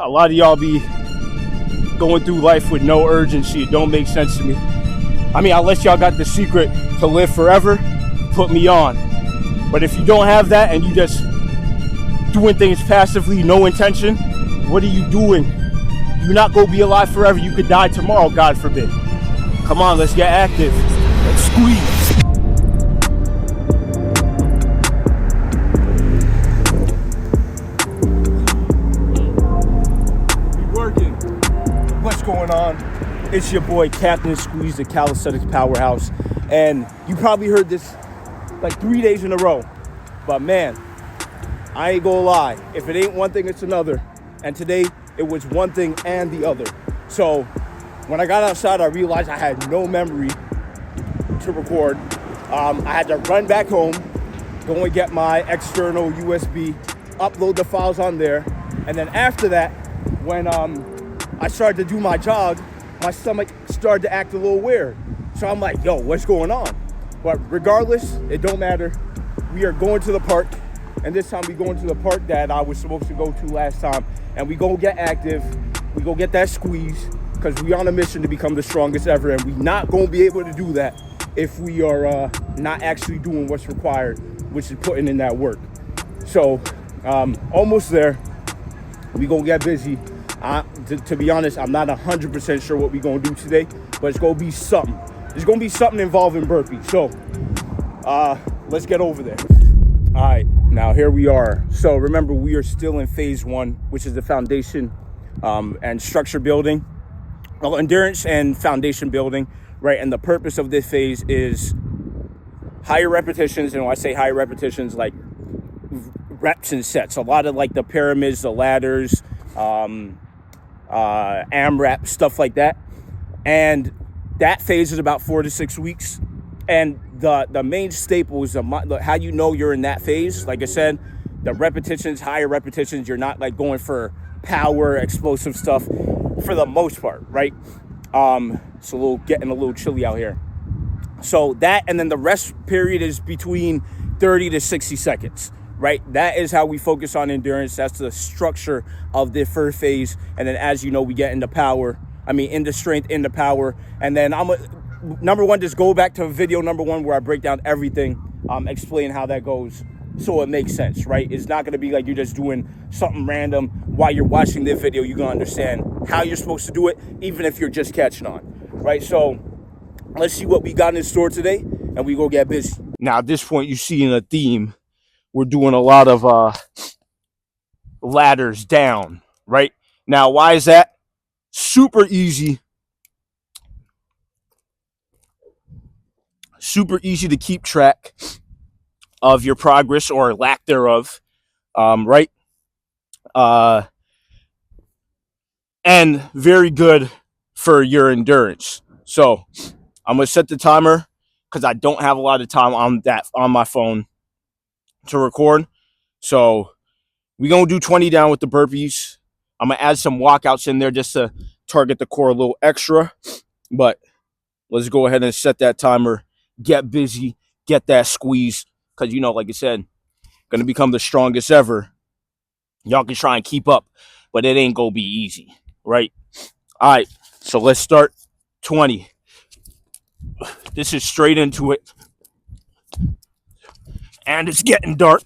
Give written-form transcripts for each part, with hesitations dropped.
A lot of y'all be going through life with no urgency. It don't make sense to me. I mean, unless y'all got the secret to live forever, put me on. But if you don't have that and you just doing things passively, no intention, what are you doing? You're not gonna be alive forever. You could die tomorrow, God forbid. Come on, let's get active. Let's squeeze. What's going on? It's your boy Captain Squeeze, the Calisthenics Powerhouse, and you probably heard this like 3 days in a row, but man, I ain't gonna lie, if it ain't one thing, it's another. And today it was one thing and the other. So when I got outside, I realized I had no memory to record. I had to run back home, go and get my external USB, upload the files on there, and then after that, when I started to do my jog, my stomach started to act a little weird. So I'm like, yo, what's going on? But regardless, it don't matter. We are going to the park, and this time we going to the park that I was supposed to go to last time, and we go get active, we go get that squeeze, because we on a mission to become the strongest ever, and we not gonna be able to do that if we are not actually doing what's required, which is putting in that work. So, almost there. We gonna get busy. To be honest, I'm not 100% sure what we're going to do today, but it's going to be something. It's going to be something involving burpee. So, let's get over there. All right, now here we are. So remember, we are still in phase 1, which is the foundation and structure building. Well, endurance and foundation building, right? And the purpose of this phase is higher repetitions. And when I say higher repetitions, like reps and sets. A lot of like the pyramids, the ladders, AMRAP, stuff like that. And that phase is about 4 to 6 weeks. And the main staple is how you know you're in that phase. Like I said, the repetitions, higher repetitions, you're not like going for power, explosive stuff for the most part, right? It's getting a little chilly out here. So that, and then the rest period is between 30 to 60 seconds. Right, that is how we focus on endurance. That's the structure of the first phase. And then, as you know, we get into into strength, into power. And then number one, just go back to video number 1 where I break down everything, explain how that goes, so it makes sense. Right, it's not going to be like you're just doing something random. While you're watching this video, you're gonna understand how you're supposed to do it, even if you're just catching on. Right, so let's see what we got in store today, and we go get busy. Now, at this point, you see in a theme. We're doing a lot of ladders down, right? Now, why is that? Super easy. Super easy to keep track of your progress or lack thereof, right? And very good for your endurance. So I'm going to set the timer because I don't have a lot of time on my phone to record. So we're going to do 20 down with the burpees. I'm going to add some walkouts in there just to target the core a little extra. But let's go ahead and set that timer, get busy, get that squeeze. Because, like I said, going to become the strongest ever. Y'all can try and keep up, but it ain't going to be easy, right? All right, so let's start 20. This is straight into it. And it's getting dark.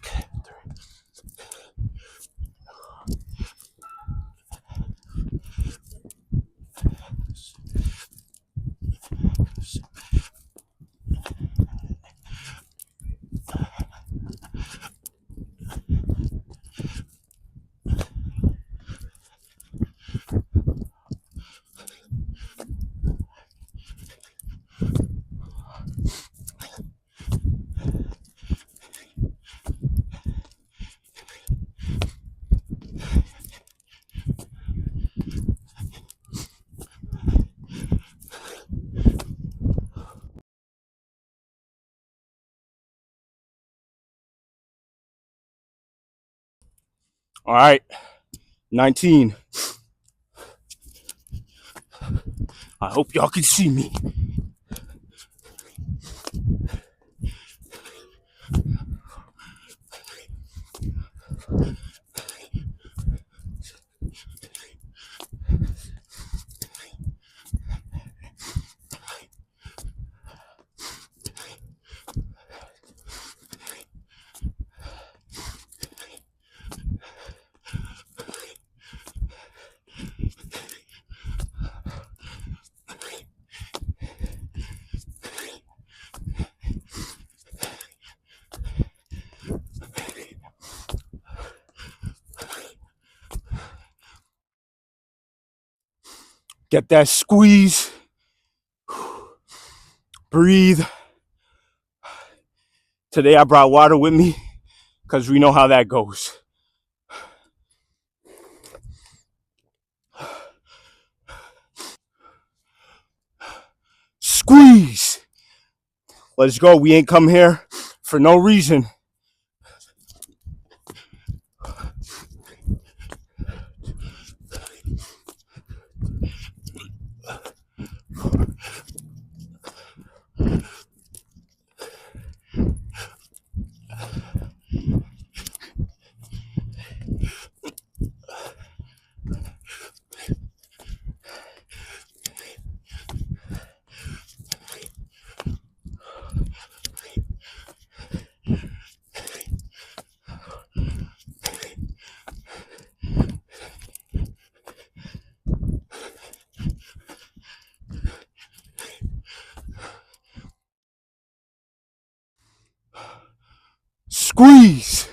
All right, 19. I hope y'all can see me. Get that squeeze. Breathe. Today I brought water with me because we know how that goes. Squeeze. Let's go. We ain't come here for no reason. Squeeze.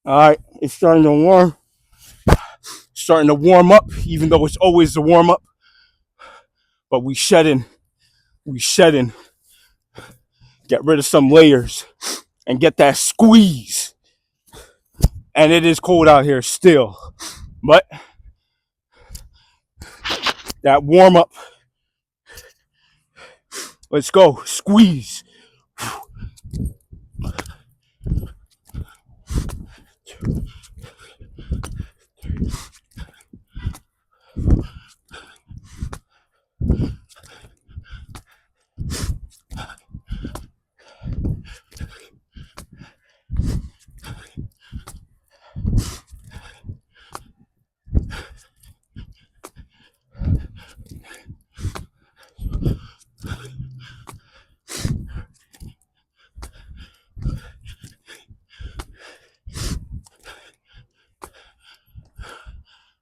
All right, it's starting to warm up, even though it's always the warm up. But we shedding, get rid of some layers and get that squeeze. And it is cold out here still, but that warm up. Let's go, squeeze.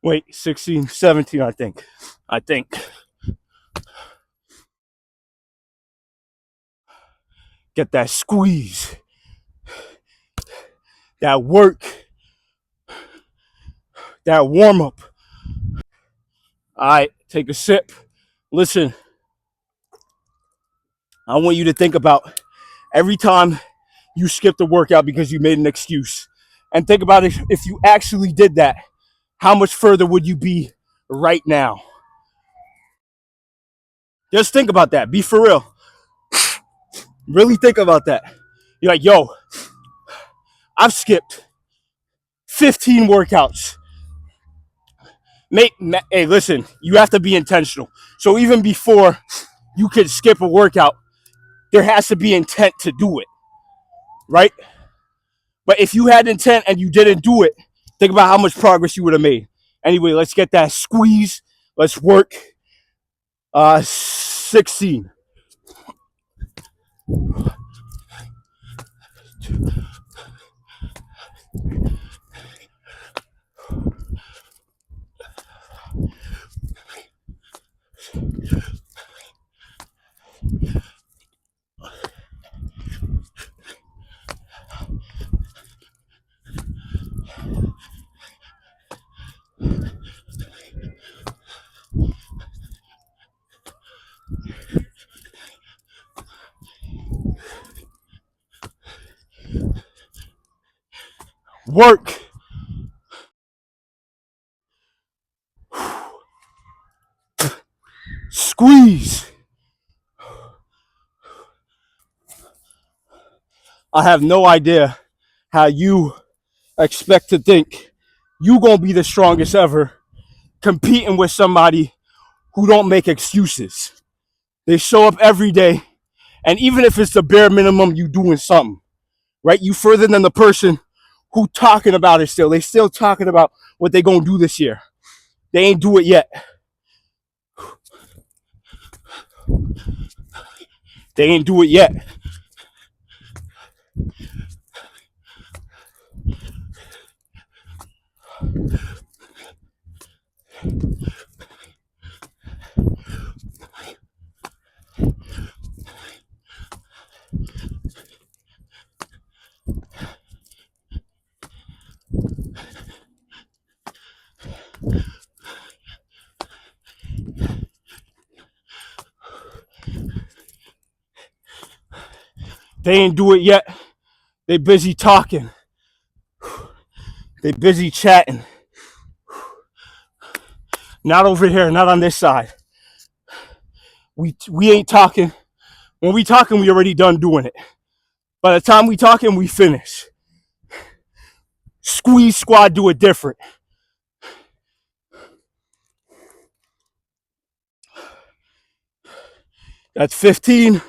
Wait, 16, 17, I think. Get that squeeze. That work. That warm up. All right, take a sip. Listen, I want you to think about every time you skipped a workout because you made an excuse. And think about it, if you actually did that, how much further would you be right now? Just think about that. Be for real. Really think about that. You're like, yo, I've skipped 15 workouts. Hey, listen, you have to be intentional. So even before you could skip a workout, there has to be intent to do it, right? But if you had intent and you didn't do it, think about how much progress you would have made. Anyway, let's get that squeeze. Let's work. 16. Work. Squeeze. I have no idea how you expect to think you gonna be the strongest ever competing with somebody who don't make excuses. They show up every day, and even if it's the bare minimum, you doing something, right? You further than the person who talking about it still. They still talking about what they gonna do this year. They ain't do it yet. They ain't do it yet. They ain't do it yet. They busy talking. They busy chatting. Not over here, not on this side. We ain't talking. When we talking, we already done doing it. By the time we talking, we finish. Squeeze squad do it different. That's 15.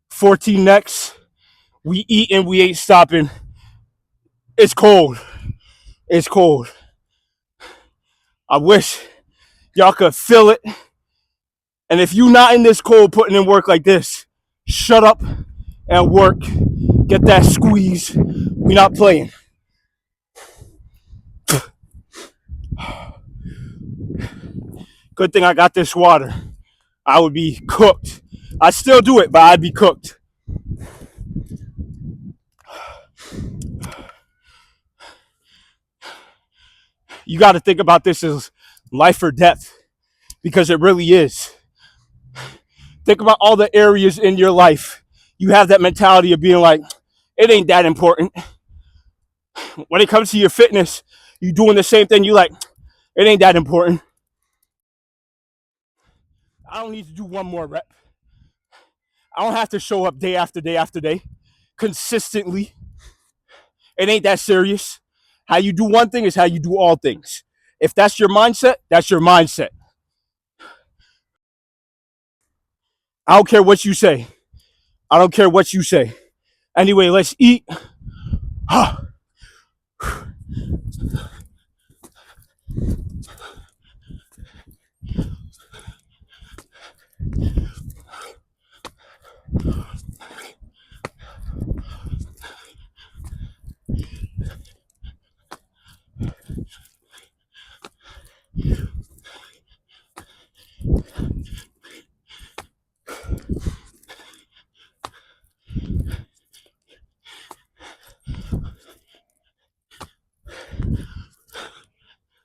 14 next. We eating, we ain't stopping. It's cold. It's cold. I wish y'all could feel it. And if you not in this cold putting in work like this, shut up and work. Get that squeeze. We not playing. Good thing I got this water. I would be cooked. I'd still do it, but I'd be cooked. You got to think about this as life or death, because it really is. Think about all the areas in your life. You have that mentality of being like, it ain't that important. When it comes to your fitness, you doing the same thing. You like, it ain't that important. I don't need to do one more rep. I don't have to show up day after day after day, consistently. It ain't that serious. How you do one thing is how you do all things. If that's your mindset, that's your mindset. I don't care what you say. I don't care what you say. Anyway, let's eat.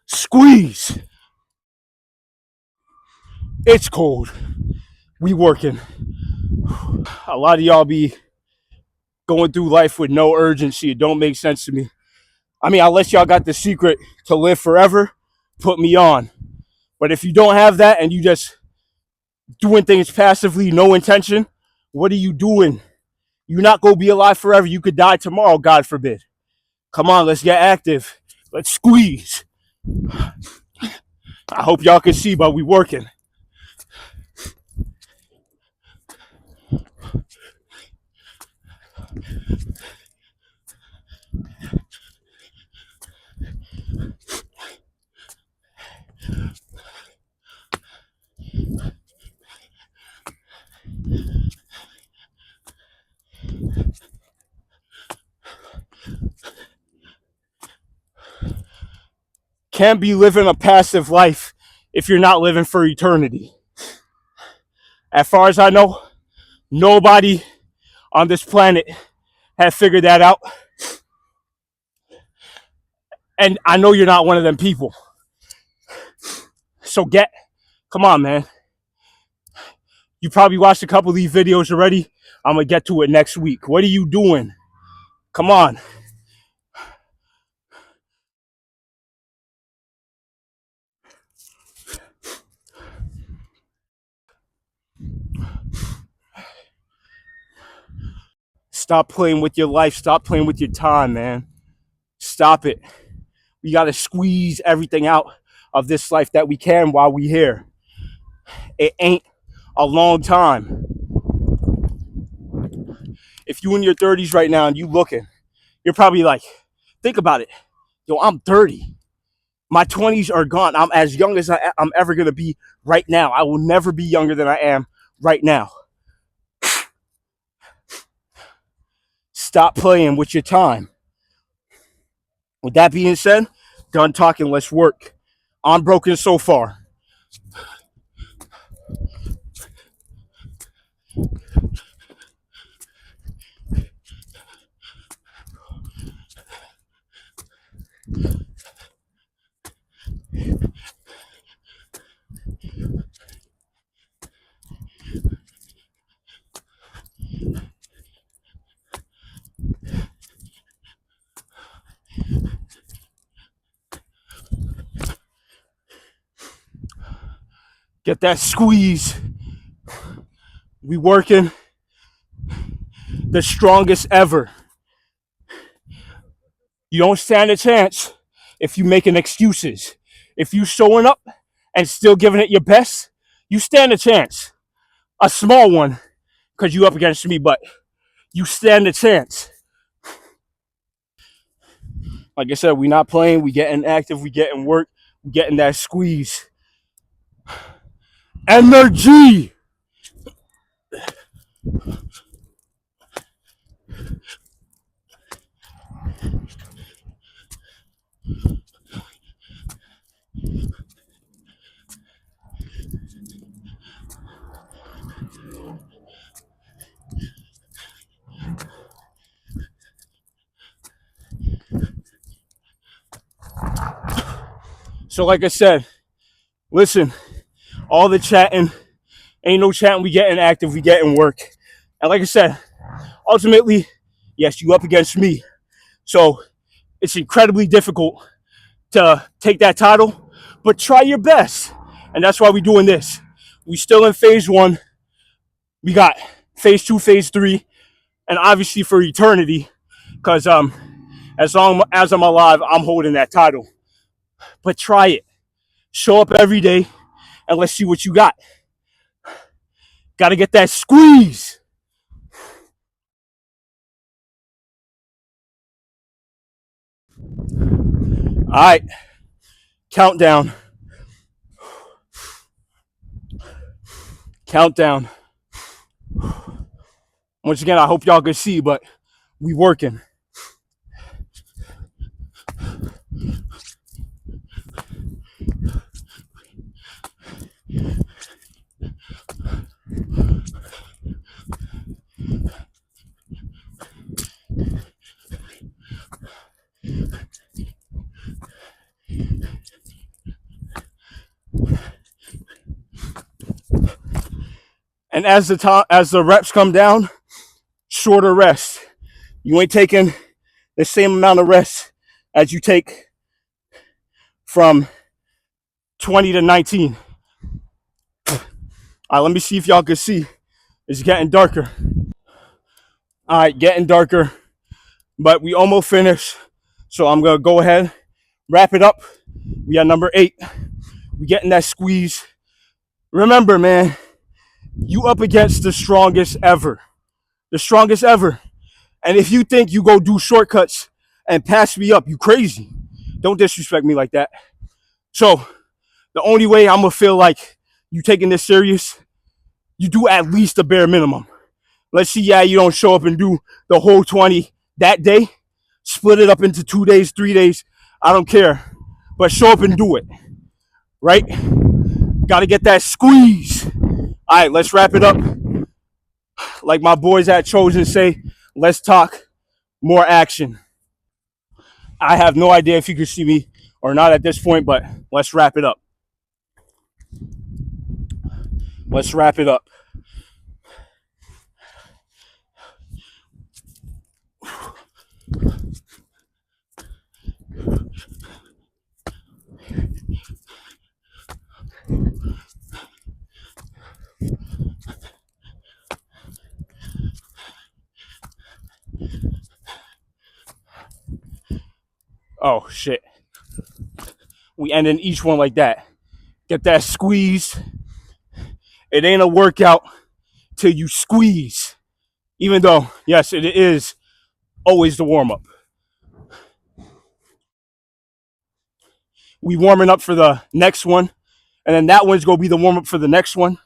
Squeeze. It's cold. We working. A lot of y'all be going through life with no urgency. It don't make sense to me. I mean, unless y'all got the secret to live forever, put me on. But if you don't have that and you just doing things passively, no intention, what are you doing? You're not going to be alive forever. You could die tomorrow, God forbid. Come on, let's get active. Let's squeeze. I hope y'all can see, but we working. Can't be living a passive life if you're not living for eternity. As far as I know, nobody on this planet has figured that out. And I know you're not one of them people. So come on, man. You probably watched a couple of these videos already. I'm going to get to it next week. What are you doing? Come on. Stop playing with your life. Stop playing with your time, man. Stop it. We got to squeeze everything out of this life that we can while we here. It ain't a long time. If you in your 30s right now and you looking, you're probably like, think about it. Yo, I'm 30. My 20s are gone. I'm as young as I'm ever going to be right now. I will never be younger than I am right now. Stop playing with your time. With that being said, done talking, let's work. I'm broken so far. Get that squeeze. We working the strongest ever. You don't stand a chance if you making excuses. If you showing up and still giving it your best, you stand a chance. A small one, because you up against me, but you stand a chance. Like I said, we not playing, we getting active, we getting work, we getting that squeeze. Energy! So like I said, listen, all the chatting, ain't no chatting, we getting active, we getting work. And like I said, ultimately, yes, you up against me. So it's incredibly difficult to take that title, but try your best. And that's why we're doing this. We still in phase one. We got phase two, phase three, and obviously for eternity, because as long as I'm alive, I'm holding that title. But try it. Show up every day, and let's see what you got. Got to get that squeeze. All right. Countdown. Countdown. Once again, I hope y'all can see, but we working. And as the reps come down, shorter rest. You ain't taking the same amount of rest as you take from 20 to 19. All right, let me see if y'all can see. It's getting darker. All right, getting darker, but we almost finished. So I'm gonna go ahead, wrap it up. We got number 8. We getting that squeeze. Remember, man, you up against the strongest ever. The strongest ever. And if you think you go do shortcuts and pass me up, you crazy. Don't disrespect me like that. So the only way I'm gonna feel like you taking this serious, you do at least the bare minimum. Let's see, yeah, you don't show up and do the whole 20 that day. Split it up into 2 days, 3 days. I don't care. But show up and do it. Right? Gotta get that squeeze. All right, let's wrap it up. Like my boys at Chosen say, let's talk more action. I have no idea if you can see me or not at this point, but let's wrap it up. Let's wrap it up. Oh, shit. We ending each one like that. Get that squeeze. It ain't a workout till you squeeze. Even though, yes, it is always the warm-up. We warming up for the next one. And then that one's going to be the warm-up for the next one.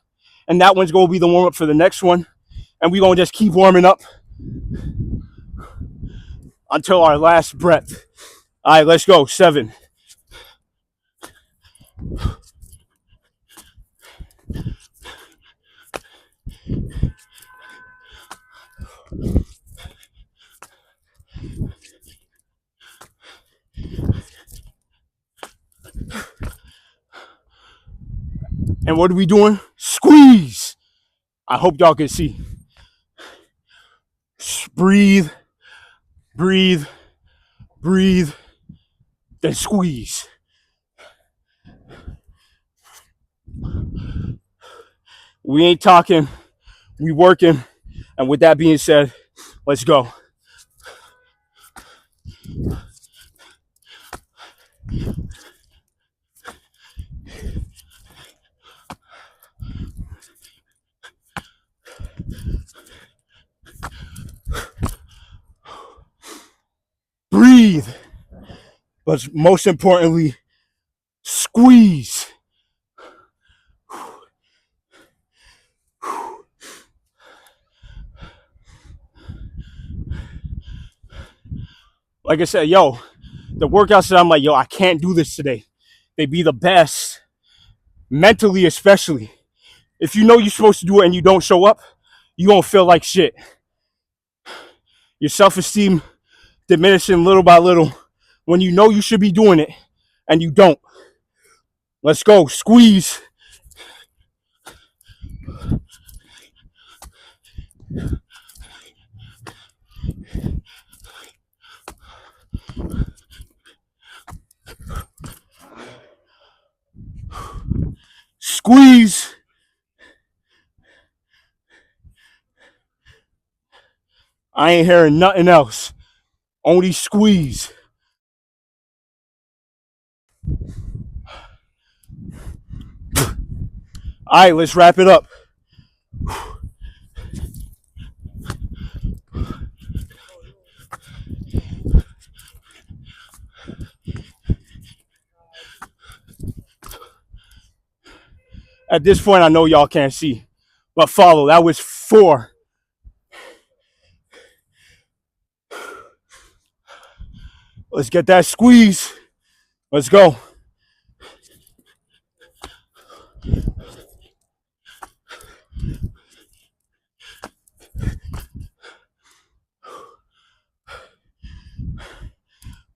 And that one's going to be the warm-up for the next one. And we're going to just keep warming up until our last breath. All right, let's go. 7. And what are we doing? Squeeze. I hope y'all can see. Breathe, breathe, breathe, then squeeze. We ain't talking, we working. And with that being said, let's go. Breathe. But most importantly, squeeze. Like I said, yo, the workouts that I'm like, yo, I can't do this today. They be the best, mentally especially. If you know you're supposed to do it and you don't show up, you won't feel like shit. Your self-esteem diminishing little by little when you know you should be doing it and you don't. Let's go. Squeeze. Squeeze. I ain't hearing nothing else. Only squeeze. All right, let's wrap it up. At this point, I know y'all can't see, but follow. That was 4. Let's get that squeeze. Let's go.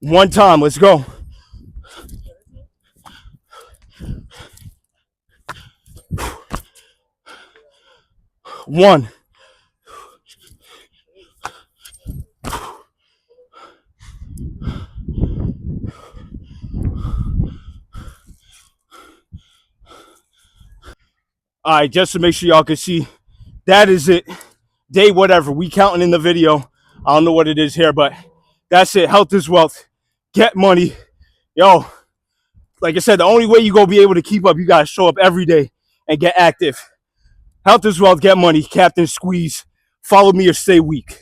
One time. Let's go. One. All right, just to make sure y'all can see, that is it. Day whatever. We counting in the video. I don't know what it is here, but that's it. Health is wealth. Get money. Yo, like I said, the only way you gonna be able to keep up, you gotta show up every day and get active. Health is wealth. Get money. Captain Squeeze. Follow me or stay weak.